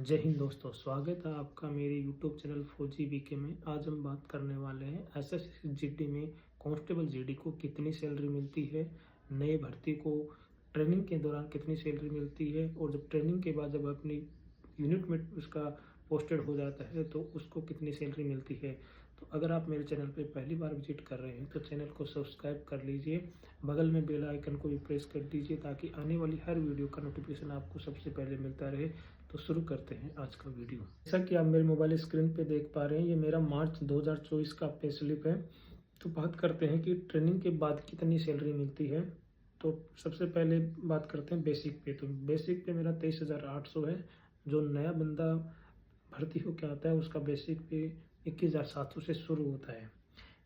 जय हिंद दोस्तों, स्वागत है आपका मेरे यूट्यूब चैनल फौजी बीके में। आज हम बात करने वाले हैं एसएससी जीडी में कांस्टेबल जीडी को कितनी सैलरी मिलती है, नए भर्ती को ट्रेनिंग के दौरान कितनी सैलरी मिलती है और जब ट्रेनिंग के बाद जब अपनी यूनिट में उसका पोस्टेड हो जाता है तो उसको कितनी सैलरी मिलती है। तो अगर आप मेरे चैनल पे पहली बार विजिट कर रहे हैं तो चैनल को सब्सक्राइब कर लीजिए, बगल में बेल आइकन को भी प्रेस कर दीजिए ताकि आने वाली हर वीडियो का नोटिफिकेशन आपको सबसे पहले मिलता रहे। तो शुरू करते हैं आज का वीडियो। जैसा कि आप मेरे मोबाइल स्क्रीन पे देख पा रहे हैं, ये मेरा मार्च 2024 का पे स्लिप है। तो बात करते हैं कि ट्रेनिंग के बाद कितनी सैलरी मिलती है। तो सबसे पहले बात करते हैं बेसिक पे। तो बेसिक पे मेरा 23,800 है। जो नया बंदा भर्ती होकर आता है उसका बेसिक पे 21,700 से शुरू होता है।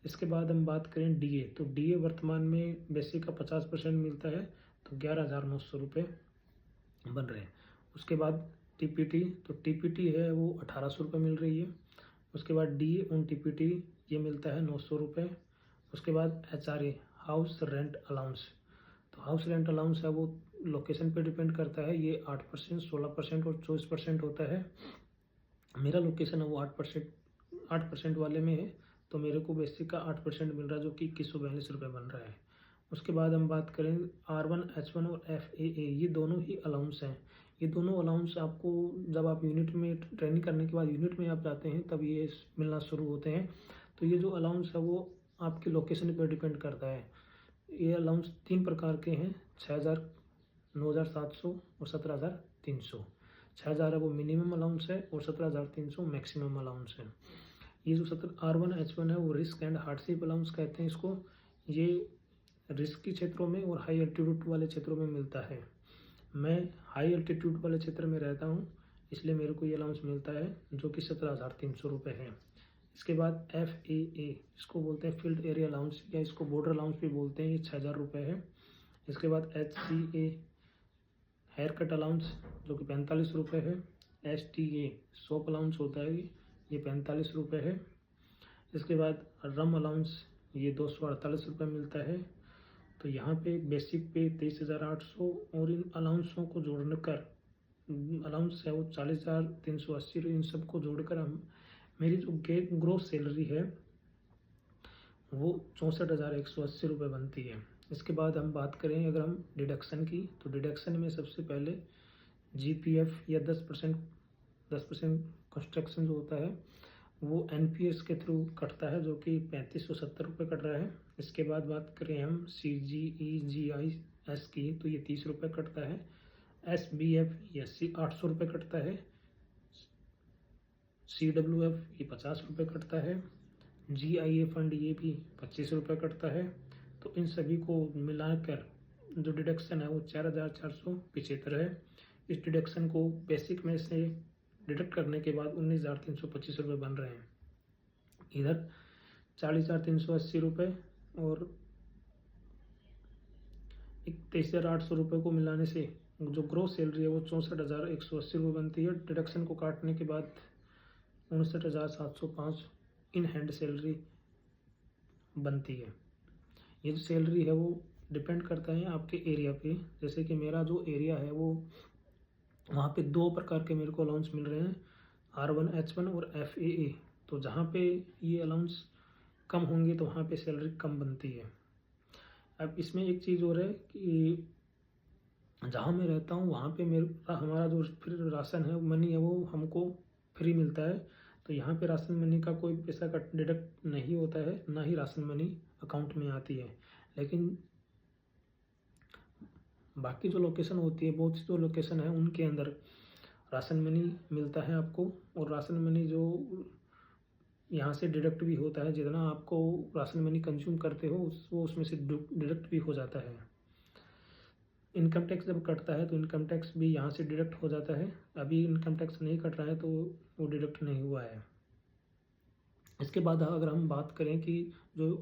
इसके बाद हम बात करें डीए, तो डीए वर्तमान में बेसिक का 50% मिलता है, तो 11,900 रुपये बन रहे हैं। उसके बाद टीपीटी, तो टीपीटी है वो 1,800 रुपये मिल रही है। उसके बाद डीए ऑन टीपीटी ये मिलता है 900 रुपये। उसके बाद एचआरए हाउस रेंट अलाउंस, तो हाउस रेंट अलाउंस है वो लोकेशन पे डिपेंड करता है। ये 8%, 16% और 24% होता है। मेरा लोकेशन है वो 8% वाले में है, तो मेरे को बेसिक का 8% मिल रहा है, जो कि 2142 रुपये बन रहा है। उसके बाद हम बात करें R1, H1 और FAA, ये दोनों ही अलाउंस हैं। ये दोनों अलाउंस आपको जब आप यूनिट में ट्रेनिंग करने के बाद यूनिट में आप जाते हैं तब ये मिलना शुरू होते हैं। तो ये जो अलाउंस है वो आपकी लोकेशन पर डिपेंड करता है। ये अलाउंस 3 प्रकार के हैं, 6,000, 9,700 और 17,300। 6,000 है वो मिनिमम अलाउंस है और 17,300 मैक्सिमम अलाउंस है। ये जो R1 H1 है वो रिस्क एंड हार्डशिप अलाउंस कहते हैं इसको। ये रिस्क के क्षेत्रों में और हाई एल्टीट्यूड वाले क्षेत्रों में मिलता है। मैं हाई एल्टीट्यूड वाले क्षेत्र में रहता हूँ, इसलिए मेरे को ये अलाउंस मिलता है, जो कि 17,300 रुपये है। इसके बाद FAA, इसको बोलते हैं फील्ड एरिया अलाउंस या इसको बॉर्डर अलाउंस भी बोलते हैं, ये 6,000 रुपये है। इसके बाद HCA हेयर कट अलाउंस, जो कि 45 रुपये है। STA शॉप अलाउंस होता है, ये 45 रुपये है। इसके बाद रम अलाउंस, ये 248 रुपये मिलता है। तो यहाँ पे बेसिक पे 23,800 और इन अलाउंसों को जोड़ने कर अलाउंस है वो 40,380, इन सबको जोड़कर हम मेरी जो ग्रोस सैलरी है वो 64,180 रुपये बनती है। इसके बाद हम बात करें अगर हम डिडक्शन की, तो डिडक्शन में सबसे पहले GPF या 10% कंस्ट्रक्शन जो होता है वो NPS के थ्रू कटता है, जो कि 3,570 रुपये कट रहा है। इसके बाद बात करें हम CGEGIS की, तो ये 30 रुपये कटता है। SBF या 800 रुपये कटता है। CWF ये 50 रुपये कटता है। GIA फंड ये भी 25 रुपये कटता है। तो इन सभी को मिलाकर जो डिडक्शन है वो 4,475 है। इस डिडक्शन को बेसिक में से डिडक्ट करने के बाद 19,325 रुपये बन रहे हैं। इधर 40,380 रुपये और 23,800 रुपये को मिलाने से जो ग्रोस सैलरी है वो 64,180 रुपये बनती है। डिडक्शन को काटने के बाद 59,705 इन हैंड सैलरी बनती है। ये जो सैलरी है वो डिपेंड करता है आपके एरिया पे। जैसे कि मेरा जो एरिया है वो वहाँ पे 2 प्रकार के मेरे को अलाउंस मिल रहे हैं, R1 H1 और FAA। तो जहाँ पे ये अलाउंस कम होंगे तो वहाँ पे सैलरी कम बनती है। अब इसमें एक चीज़ और है कि जहाँ मैं रहता हूँ वहाँ पे हमारा जो फिर राशन है मनी है वो हमको फ्री मिलता है। तो यहाँ पे राशन मनी का कोई पैसा कट डिडक्ट नहीं होता है, ना ही राशन मनी अकाउंट में आती है। लेकिन बाकी जो लोकेशन होती है, बहुत सी जो लोकेशन है उनके अंदर राशन मनी मिलता है आपको, और राशन मनी जो यहाँ से डिडक्ट भी होता है। जितना आपको राशन मनी कंज्यूम करते हो वो उसमें से डिडक्ट भी हो जाता है। इनकम टैक्स जब कटता है तो इनकम टैक्स भी यहाँ से डिडक्ट हो जाता है। अभी इनकम टैक्स नहीं कट रहा है तो वो डिडक्ट नहीं हुआ है। इसके बाद अगर हम बात करें कि जो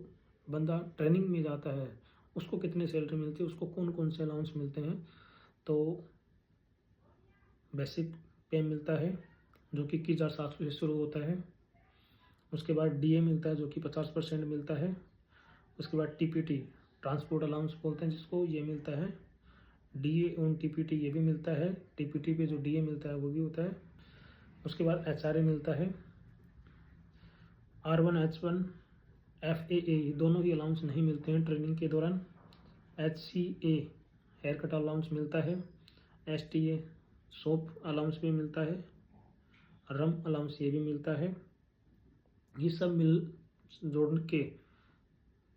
बंदा ट्रेनिंग में जाता है उसको कितनी सैलरी मिलती है, उसको कौन कौन से अलाउंस मिलते हैं, तो बेसिक पे मिलता है जो कि 21,700 से शुरू होता है। उसके बाद DA मिलता है जो कि 50% मिलता है। उसके बाद TPT ट्रांसपोर्ट अलाउंस बोलते हैं जिसको, ये मिलता है। DA ऑन TPT ये भी मिलता है। TPT पे जो DA मिलता है वो भी होता है। उसके बाद HRA मिलता है, R1 H1 FAA दोनों ही अलाउंस नहीं मिलते हैं ट्रेनिंग के दौरान। HCA हेयर कट अलाउंस मिलता है। STA सोप अलाउंस भी मिलता है। रम अलाउंस ये भी मिलता है। ये सब मिल जोड़ के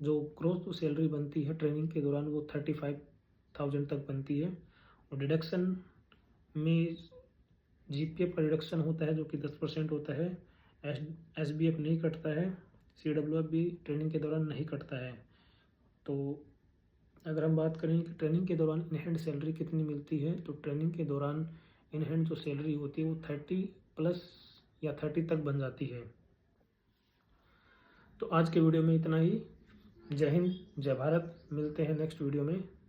जो ग्रोथ सैलरी बनती है ट्रेनिंग के दौरान वो 35,000 तक बनती है। और डिडक्शन में GPF का डिडक्शन होता है जो कि 10% होता है। SBF नहीं कटता है। CWF भी ट्रेनिंग के दौरान नहीं कटता है। तो अगर हम बात करें कि ट्रेनिंग के दौरान इन हैंड सैलरी कितनी मिलती है, तो ट्रेनिंग के दौरान इन हैंड जो सैलरी होती है वो 30+ या 30 तक बन जाती है। तो आज के वीडियो में इतना ही। जय हिंद, जय भारत। मिलते हैं नेक्स्ट वीडियो में।